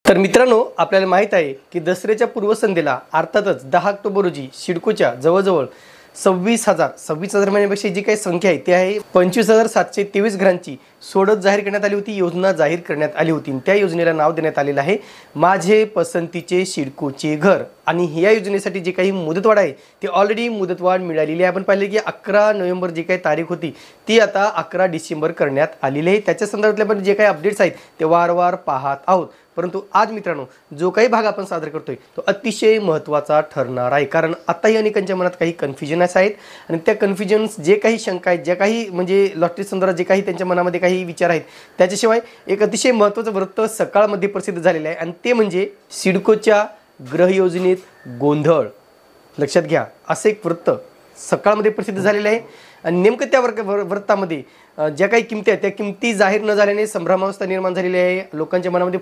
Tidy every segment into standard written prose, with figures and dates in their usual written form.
तर मित्रांनो, आपल्याला माहित आहे की दसऱ्याच्या पूर्वसंध्येला अर्थातच 10 ऑक्टोबर रोजी सिडकोच्या जवळजवळ 26,000 महिन्यापेक्षा जी काही संख्या आहे ती आहे 25,723 घरांची सोडत जाहीर करण्यात आली होती। योजना जाहीर करण्यात आली होती। त्या योजनेला नाव देण्यात आलेलं आहे माझे पसंतीचे सिडकोचे घर। आणि या योजनेसाठी जे काही मुदतवाढ आहे ती ऑलरेडी मुदतवाढ मिळालेली आहे। आपण पाहिले की 11 नोव्हेंबर जी काही तारीख होती ती आता 11 डिसेंबर करण्यात आलेली आहे। त्याच्या संदर्भातले आपण जे काही अपडेट्स आहेत ते वारंवार पाहत आहोत। परंतु आज मित्रांनो, जो काही भाग आपण सादर करतोय तो अतिशय महत्त्वाचा ठरणार आहे, कारण आताही अनेकांच्या मनात काही कन्फ्युजन्स आहेत आणि त्या कन्फ्युजन्स जे काही शंका आहेत, ज्या काही म्हणजे लॉटरी संदर्भात जे काही त्यांच्या मनामध्ये काही विचार आहेत, त्याच्याशिवाय एक अतिशय महत्त्वाचं वृत्त सकाळमध्ये प्रसिद्ध झालेलं आहे आणि ते म्हणजे सिडकोच्या गृह योजनेत गोंधळ। लक्षात घ्या, असे एक वृत्त सकाळमध्ये प्रसिद्ध झालेलं आहे आणि नेमकं त्या वृत्तामध्ये ज्या काही किमती आहेत त्या किमती जाहीर न झाल्याने संभ्रमावस्था निर्माण झालेली आहे। लोकांच्या मनामध्ये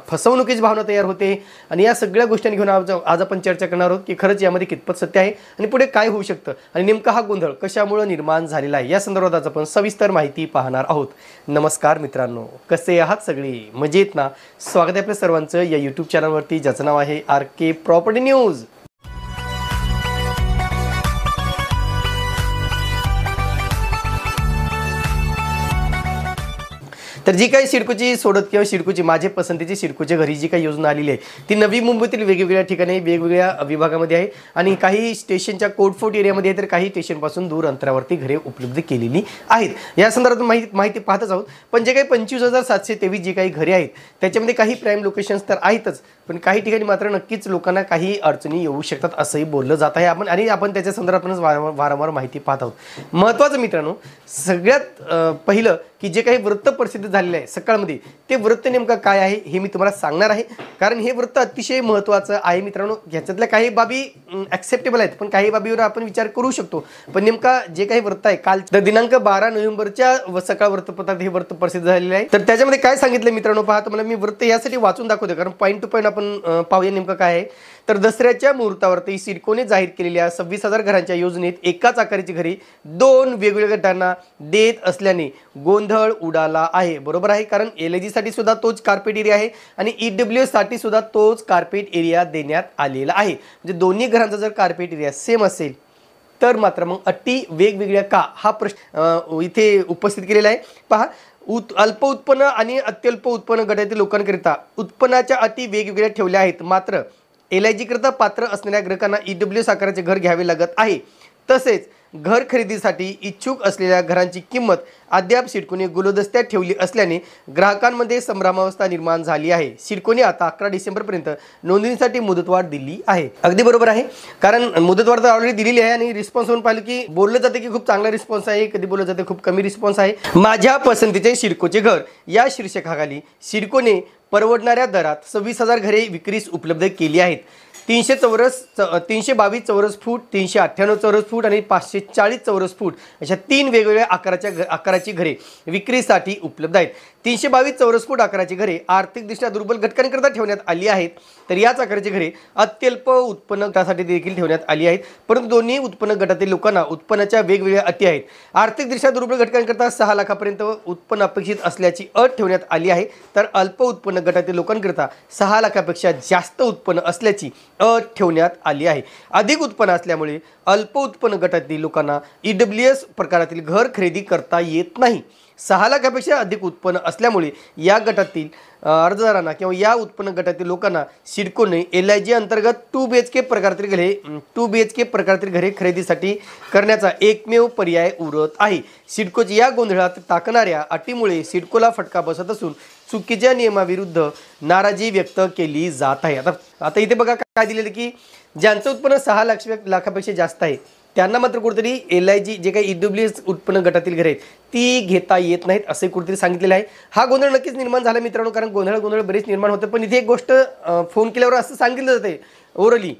फसवणुकीची भावना तयार होते आणि या सगळ्या गोष्टींनी घेऊन आज आपण चर्चा करणार आहोत की खरंच यामध्ये कितपत सत्य आहे आणि पुढे काय होऊ शकतं आणि नेमका हा गोंधळ कशामुळे निर्माण झालेला आहे या संदर्भात आज आपण सविस्तर माहिती पाहणार आहोत। नमस्कार मित्रांनो, कसे आहात सगळे? मजेत ना? स्वागत आहे आपल्या सर्वांचं या यूट्यूब चॅनलवरती, ज्याचं नाव आहे RK प्रॉपर्टी न्यूज। तर जी काही सिडकोची सोडत किंवा सिडकोची माझे पसंतीची सिडकोच्या घरी जी काही योजना आलेली आहे ती नवी मुंबईतील वेगवेगळ्या ठिकाणी वेगवेगळ्या विभागामध्ये आहे आणि काही स्टेशनच्या कोटफोर्ट एरियामध्ये आहे, तर काही स्टेशनपासून दूर अंतरावरती घरे उपलब्ध केलेली आहेत। या संदर्भात माहिती पाहतच आहोत। पण जे काही 25,723 जी काही घरे आहेत त्याच्यामध्ये काही प्राईम लोकेशन्स तर आहेतच, पण काही ठिकाणी मात्र नक्कीच लोकांना काही अडचणी येऊ शकतात असंही बोललं जात आहे। आपण त्याच्या संदर्भातच वारंवार माहिती पाहत आहोत। महत्त्वाचं मित्रांनो, सगळ्यात पहिलं की जे काही वृत्त प्रसिद्ध झालेलं आहे सकाळमध्ये, ते वृत्त नेमकं काय आहे हे मी तुम्हाला सांगणार आहे, कारण हे वृत्त अतिशय महत्त्वाचं आहे मित्रांनो। ह्याच्यातल्या काही बाबी ॲक्सेप्टेबल आहेत, पण काही बाबीवर आपण विचार करू शकतो। पण नेमका जे काही वृत्त आहे काल दिनांक 12 नोव्हेंबरच्या सकाळ वृत्तपत्रात हे वृत्त प्रसिद्ध झालेलं आहे। तर त्याच्यामध्ये काय सांगितलं मित्रांनो पहा, तुम्हाला मी वृत्त यासाठी वाचून दाखवतो कारण पॉईंट टू पॉईंट आपण पाहूया नेमकं काय आहे। तर दसऱ्याच्या मुहूर्तावरती सिडकोने जाहीर केलेल्या 26,000 घरांच्या योजनेत एकाच आकाराची घरे 2 वेगवेगळ्या गटांना देत असल्याने गोंधळ उडाला आहे। बरोबर आहे, कारण LIG साठी सुद्धा तोच कार्पेट एरिया आहे आणि EWS साठी सुद्धा तोच कार्पेट एरिया देण्यात आलेला आहे। म्हणजे दोन्ही घरांचा जर कार्पेट एरिया सेम असेल तर मात्र मग अटी वेगवेगळ्या का हा प्रश्न इथे उपस्थित केलेला आहे। पहा, अल्प उत्पन्न आणि अत्यल्प उत्पन्न गटातील लोकांकरिता उत्पन्नाच्या अटी वेगवेगळ्या ठेवल्या आहेत, मात्र LIG करता पात्र असणाऱ्या ग्राहकांना EWS आकाराचे घर घ्यावे लागत आहे। तसेच घर खरेदीसाठी इच्छुक असलेल्या घरांची किंमत अद्याप सिडकोने गुलदस्त्यात ठेवली असल्याने ग्राहकांमध्ये संभ्रमावस्था निर्माण झाली आहे। सिडकोने आता 11 डिसेंबरपर्यंत नोंदणीसाठी मुदतवाढ दिली आहे। अगदी बरोबर आहे, कारण मुदतवाढ तर ऑलरेडी दिलेली आहे आणि रिस्पॉन्स होऊन पाहिलं की बोललं जाते की खूप चांगला रिस्पॉन्स आहे, कधी बोललं जाते खूप कमी रिस्पॉन्स आहे। माझ्या पसंतीचे सिडकोचे घर या शीर्षकाखाली सिडकोने परवडणाऱ्या दरात 26,000 घरे विक्रीस उपलब्ध केली आहेत। 322 चौरस फूट, 398 चौरस फूट आणि 540 चौरस फूट अशा 3 वेगवेगळ्या आकाराची घरे विक्रीसाठी उपलब्ध आहेत। 322 चौरस फूट आकाराची घरे आर्थिकदृष्ट्या दुर्बल घटकांकरिता ठेवण्यात आली आहेत, तर याच आकाराची घरे अत्यल्प उत्पन्न गटासाठी देखील ठेवण्यात आली आहेत। परंतु दोन्ही उत्पन्न गटातील लोकांना उत्पन्नाच्या वेगवेगळ्या अटी आहेत। आर्थिकदृष्ट्या दुर्बल घटकांकरिता 6 लाखापर्यंत उत्पन्न अपेक्षित असल्याची अट ठेवण्यात आली आहे, तर अल्प उत्पन्न गटातील लोकांकरिता 6 लाखापेक्षा जास्त उत्पन्न असल्याची अट ठेवण्यात आली आहे। अधिक उत्पन्न असल्यामुळे अल्प उत्पन्न गटातील लोकांना EWS प्रकारातील घर खरेदी करता येत नाही। 6 लाखापेक्षा अधिक उत्पन्न असल्यामुळे या गटातील अर्जदारांना किंवा या उत्पन्न गटातील लोकांना सिडकोने LIG अंतर्गत 2 BHK प्रकारातील घरे खरेदीसाठी करण्याचा एकमेव पर्याय उरत आहे। सिडकोच्या या गोंधळात टाकणाऱ्या अटीमुळे सिडकोला फटका बसत असून चुकीच्या नियमाविरुद्ध नाराजी व्यक्त केली जात आहे। आता इथे बघा काय दिलेलं की ज्यांचं उत्पन्न 6 लाखापेक्षा जास्त आहे त्यांना मात्र कुठेतरी LIG जे काही EWS उत्पन्न गटातील घरे आहेत ती घेता येत नाहीत असे कुठेतरी सांगितलेलं आहे। हा गोंधळ नक्कीच निर्माण झाला मित्रांनो, कारण गोंधळ बरेच निर्माण होते। पण इथे एक गोष्ट फोन केल्यावर असं सांगितलं जाते ओरली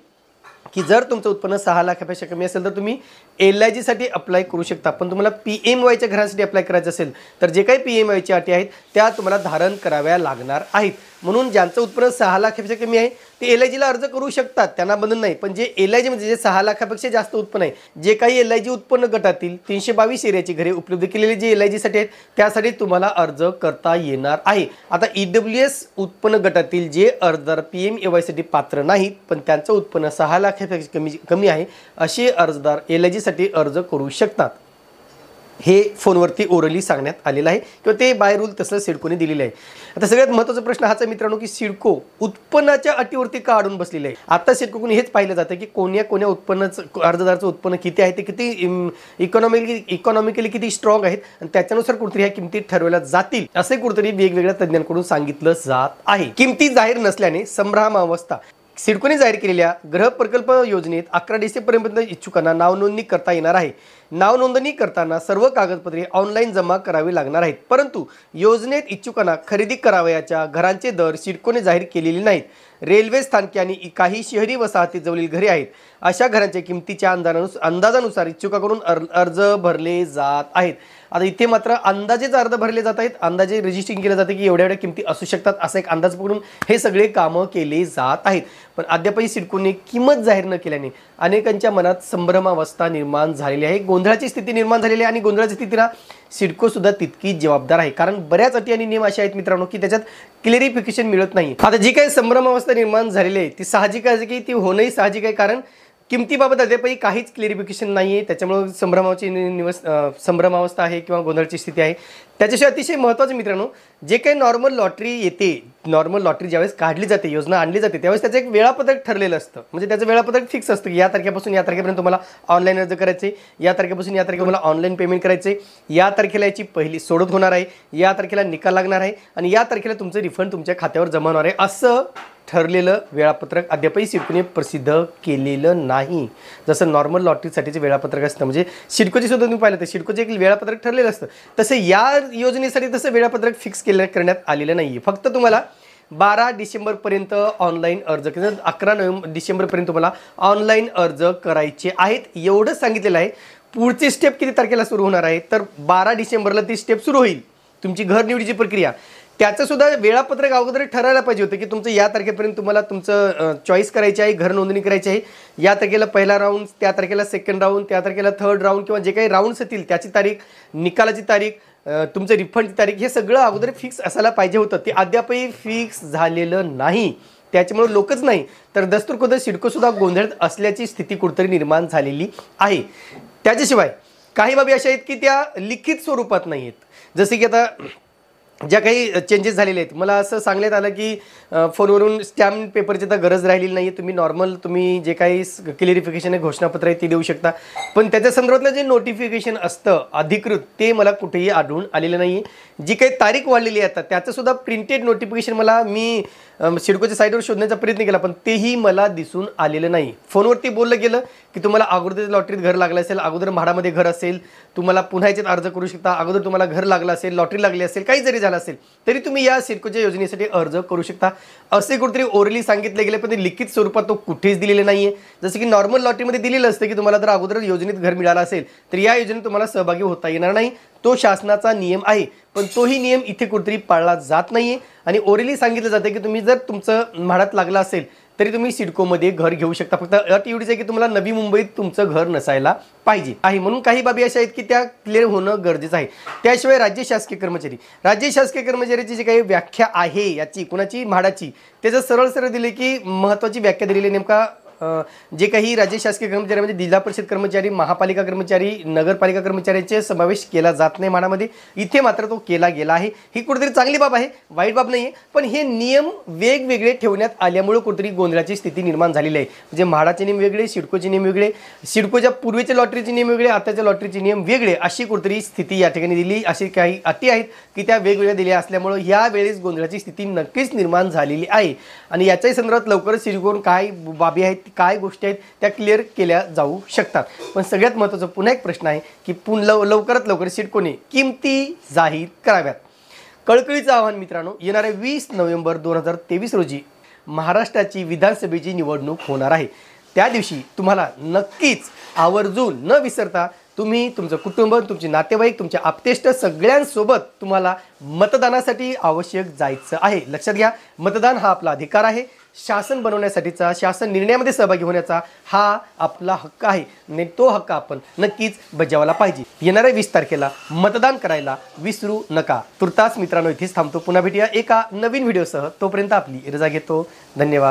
की जर तुमचं उत्पन्न 6 लाखापेक्षा कमी असेल तर तुम्ही LIG साठी अप्लाय करू शकता, पण तुम्हाला PMYच्या घरांसाठी अप्लाय करायचं असेल तर जे काही PMYच्या अटी आहेत त्या तुम्हाला धारण कराव्या लागणार आहेत। म्हणून ज्यांचं उत्पन्न 6 लाखापेक्षा कमी आहे ते LIGला अर्ज करू शकतात, त्यांना बंधन नाही. पण जे LIG म्हणजे जे 6 लाखापेक्षा जास्त उत्पन्न आहे, जे काही LIG उत्पन्न गटातील 322 एरियाची घरे उपलब्ध केलेली जे LIGसाठी आहेत त्यासाठी तुम्हाला अर्ज करता येणार आहे. आता EWS उत्पन्न गटातील जे अर्जदार PMAYसाठी पात्र नाहीत पण त्यांचं उत्पन्न 6 लाखापेक्षा कमी आहे असे अर्जदार LIGसाठी अर्ज करू शकतात. हे फोनवरती ओरली सांगण्यात आलेलं आहे किंवा ते बाय रूल तसं सिडकोने दिलेलं आहे. आता सगळ्यात महत्त्वाचा प्रश्न हाच आहे मित्रांनो की सिडको उत्पन्नाच्या अटीवरती का अडून बसलेलं आहे. आता सिडकोकडून हेच पाहिलं जातं की कोण्या उत्पन्नाचं अर्जदाराचं उत्पन्न किती आहे, ते किती इकॉनॉमिकली किती स्ट्रॉंग आहेत आणि त्याच्यानुसार कुठेतरी ह्या किमती ठरवल्या जातील असे कुठेतरी वेगवेगळ्या तज्ज्ञांकडून सांगितलं जात आहे. किमती जाहीर नसल्याने संभ्रमावस्था. सिडकोने जाहीर केलेल्या गृह प्रकल्प योजनेत 11 डिसेंबरपर्यंत इच्छुकांना नाव नोंदणी करता येणार आहे. नाव नोंदणी करताना सर्व कागदपत्रे ऑनलाईन जमा करावी लागणार आहेत. परंतु योजनेत इच्छुकांना खरेदी करावयाच्या घरांचे दर सिडकोने जाहीर केलेले नाहीत. रेल्वे स्थानके आणि काही शहरी वसाहतीजवळील घरे आहेत अशा घरांच्या किमतीच्या अंदाजानुसार इच्छुकाकडून अर्ज भरले जात आहेत. आता इथे मात्र अंदाजेच अर्ज भरले जात आहेत, अंदाजे रजिस्ट्रिंग केलं जातं की एवढ्या किमती असू शकतात असा एक अंदाज पकडून हे सगळे कामं केले जात आहेत. पण अद्यापही सिडकोने किंमत जाहीर न केल्याने अनेकांच्या मनात संभ्रमावस्था निर्माण झालेली आहे, गोंधळाची स्थिती निर्माण झालेली आहे आणि गोंधळाच्या स्थितीला सिडको सुद्धा तितकी जबाबदार आहे. कारण बऱ्याच अटी आणि नियम असे आहेत मित्रांनो की त्याच्यात क्लिअरिफिकेशन मिळत नाही. आता जी काही संभ्रमावस्था निर्माण झालेली आहे ती साहजिक आहे की ती होणंही साहजिक आहे, कारण किमतीबाबत अद्यापही काहीच क्लिअरिफिकेशन नाही आहे. त्याच्यामुळे संभ्रमावस्था आहे किंवा गोंधळाची स्थिती आहे. त्याच्याशिवाय अतिशय महत्त्वाचं मित्रांनो, जे काही नॉर्मल लॉटरी येते, नॉर्मल लॉटरी ज्यावेळेस काढली जाते, योजना आणली जाते, त्यावेळेस त्याचं एक वेळापत्रक ठरलेलं असतं. म्हणजे त्याचं वेळापत्रक फिक्स असतं की या तारखेपासून या तारखेपर्यंत तुम्हाला ऑनलाईन अर्ज करायचे, या तारखेपासून या तारखेला ऑनलाईन पेमेंट करायचे, या तारखेला याची पहिली सोडत होणार आहे, या तारखेला निकाल लागणार आहे आणि या तारखेला तुमचं रिफंड तुमच्या खात्यावर जमा होणार आहे असं ठरलेलं वेळापत्रक अद्यापही सिडकोने प्रसिद्ध केलेलं नाही. जसं नॉर्मल लॉटरीसाठीचे वेळापत्रक असतं, म्हणजे सिडकोची सुद्धा तुम्ही पाहिलं तर सिडकोचे एक वेळापत्रक ठरलेलं असतं, तसं या योजनेसाठी तसं वेळापत्रक फिक्स करण्यात आलेलं नाही आहे. फक्त तुम्हाला 12 डिसेंबरपर्यंत ऑनलाईन अर्ज किंवा 11 डिसेंबरपर्यंत तुम्हाला ऑनलाईन अर्ज करायचे आहेत एवढंच सांगितलेलं आहे. पुढची स्टेप किती तारखेला सुरू होणार आहे तर 12 डिसेंबरला ती स्टेप सुरू होईल. तुमची घर निवडीची प्रक्रिया त्याचं सुद्धा वेळापत्रक अगोदर ठरायला पाहिजे होतं की तुमचं या तारखेपर्यंत तुम्हाला तुमचं चॉईस करायची आहे, घर नोंदणी करायची आहे. या तारखेला पहिला राऊंड, त्या तारखेला सेकंड राऊंड, त्या तारखेला थर्ड राऊंड किंवा जे काही राऊंड्स येतील त्याची तारीख, निकालाची तारीख, तुमचं रिफंडची तारीख हे सगळं अगोदर फिक्स असायला पाहिजे होतं. ते अद्यापही फिक्स झालेलं नाही. त्याच्यामुळे लोकच नाही तर दस्तूरखुद्द सिडकोसुद्धा गोंधळत असल्याची स्थिती कुठेतरी निर्माण झालेली आहे. त्याच्याशिवाय काही बाबी अशा आहेत की त्या लिखित स्वरूपात नाही आहेत. जसे की आता ज्या काही चेंजेस झालेले आहेत, मला असं सांगण्यात आलं की फोनवरून स्टॅम्प पेपरची तर गरज राहिलेली नाही आहे. तुम्ही जे काही क्लिअरिफिकेशन आहे, घोषणापत्र आहे ते देऊ शकता. पण त्याच्या संदर्भातलं जे नोटिफिकेशन असतं अधिकृत ते मला कुठेही आढळून आलेलं नाही आहे. जी काही तारीख वाढलेली आहे आता त्याचंसुद्धा प्रिंटेड नोटिफिकेशन मी सिडकोच्या साईटवर शोधण्याचा प्रयत्न केला पण तेही मला दिसून आलेलं नाही. फोनवरती बोललं गेलं की तुम्हाला अगोदर लॉटरीत घर लागलं असेल, अगोदर म्हाडामध्ये घर असेल, तुम्हाला पुन्हा याच्यात अर्ज करू शकता, अगोदर तुम्हाला घर लागलं असेल, लॉटरी लागली असेल, काही जरी झालं असेल तरी तुम्ही या सिडकोच्या योजनेसाठी अर्ज करू शकता असे कुठेतरी ओरली सांगितले गेले पण ते लिखित स्वरूपात तो कुठेच दिलेले नाही आहे. जसं की नॉर्मल लॉटरीमध्ये दिलेलं असतं की तुम्हाला जर अगोदर योजनेत घर मिळालं असेल तर या योजनेत तुम्हाला सहभागी होता येणार नाही. तो शासनाचा नियम आहे पण तोही नियम इथे कुठेतरी पाळला जात नाही आहे आणि ओरली सांगितलं जातं की तुम्ही जर तुमचं म्हाडात लागलं असेल तरी तुम्ही सिडकोमध्ये घर घेऊ शकता. फक्त अट एवढीच आहे की तुम्हाला नवी मुंबईत तुमचं घर नसायला पाहिजे आहे. म्हणून काही बाबी अशा आहेत की त्या क्लिअर होणं गरजेचं आहे. त्याशिवाय राज्य शासकीय कर्मचाऱ्याची जी काही व्याख्या आहे याची कुणाची म्हाडाची त्याचं सरळ दिले की महत्त्वाची व्याख्या दिलेली नेमका जे काही राज्य शासकीय कर्मचारी म्हणजे जिल्हा परिषद कर्मचारी, महापालिका कर्मचारी, नगरपालिका कर्मचाऱ्यांचे समावेश केला जात नाही म्हाडामध्ये. इथे मात्र तो केला गेला आहे. ही कुठेतरी चांगली बाब आहे, वाईट बाब नाही आहे. पण हे नियम वेगवेगळे ठेवण्यात आल्यामुळे कुठेतरी गोंधळाची स्थिती निर्माण झालेली आहे. म्हणजे म्हाडाचे नियम वेगळे, सिडकोचे नियम वेगळे, सिडकोच्या पूर्वीच्या लॉटरीचे नियम वेगळे, आताच्या लॉटरीचे नियम वेगळे अशी कुठेतरी स्थिती या ठिकाणी दिली. अशी काही अटी आहेत की त्या वेगवेगळ्या दिल्या असल्यामुळे या वेळेस गोंधळाची स्थिती नक्कीच निर्माण झालेली आहे. आणि याच्याही संदर्भात लवकरच सिडकोन काय बाबी आहेत, काय गोष्टी आहेत त्या क्लिअर केल्या जाऊ शकतात. पण सगळ्यात महत्त्वाचा पुन्हा एक प्रश्न आहे की लवकरात लवकर सिडकोने किमती जाहीर कराव्यात. कळकळीचं आवाहन मित्रांनो, येणाऱ्या 20 नोव्हेंबर 2023 रोजी महाराष्ट्राची विधानसभेची निवडणूक होणार आहे. त्या दिवशी तुम्हाला नक्कीच आवर्जून न विसरता तुम्ही, तुमचं कुटुंब, तुमचे नातेवाईक, तुमचे आप्तेष्ट सगळ्यांसोबत तुम्हाला मतदानासाठी आवश्यक जायचं आहे. लक्षात घ्या, मतदान हा आपला अधिकार आहे. शासन बनवण्यासाठीचा, शासन निर्णयामध्ये सहभागी होण्याचा हा आपला हक्क आहे आणि तो हक्क आपण नक्कीच बजावला पाहिजे. येणाऱ्या 20 तारखेला मतदान करायला विसरू नका. तुर्तास मित्रांनो इथेच थांबतो. पुन्हा भेटूया एका नवीन व्हिडिओसह. तोपर्यंत आपली रजा घेतो. धन्यवाद.